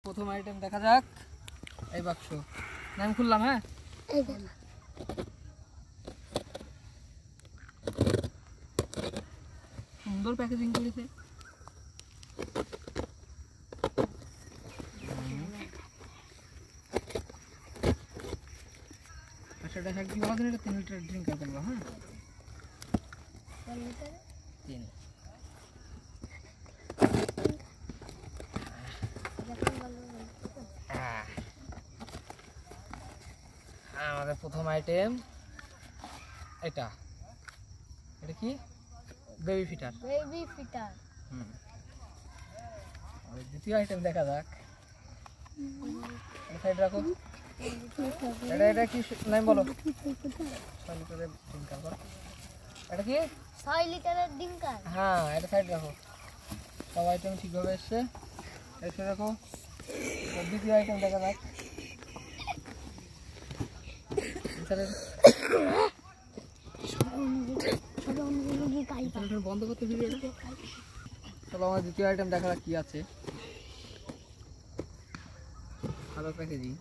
প্রথম আইটেম দেখা যাক। এই বাক্স নাম খুললাম। হ্যাঁ, সুন্দর প্যাকেজিং করেছে। আচ্ছা, দেখা কি বলা দিন, এটা 3 লিটার ড্রিঙ্কার করবো। হ্যাঁ, 3। আমাদের প্রথম আইটেম এটা কি? Baby fitter. দ্বিতীয় আইটেম দেখা যাক। সাইড রাখো। এটা কি নাম বলো? 6 লিটারের ড্রিঙ্কার করো। এটা কি 6 লিটারের ড্রিঙ্কার? হ্যাঁ, এটা সাইড রাখো। সব আইটেম ঠিকভাবে এসছে। এসে দেখো দ্বিতীয় আইটেম দেখা যাক। বন্ধ করতে ভিডিওটা। চলো আমার দ্বিতীয় আইটেম দেখা যাক কি আছে। ভালো প্যাকেজিং।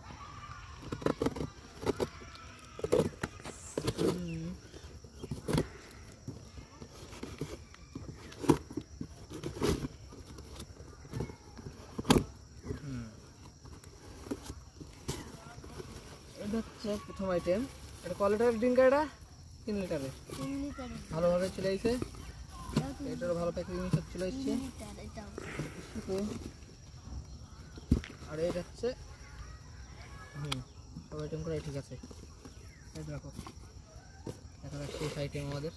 এটা হচ্ছে প্রথম আইটেম। এটা ক লিটারের ড্রিঙ্কার? এটা 3 লিটারের। ভালোভাবে চলে এসেছে। এটারও ভালো প্যাকেজিং সব চলে এসছে। আর এটা হচ্ছে সব আইটেম করে ঠিক আছে। রাখো, দেখা যাক শেষ আইটেম আমাদের।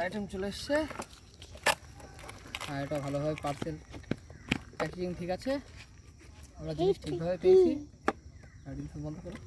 আইটেম চলে এসছে। আর এটা ভালোভাবে পার্সেল প্যাকেজিং ঠিক আছে। আমরা জিনিস ঠিকভাবে পেয়েছি। আর বন্ধ করো।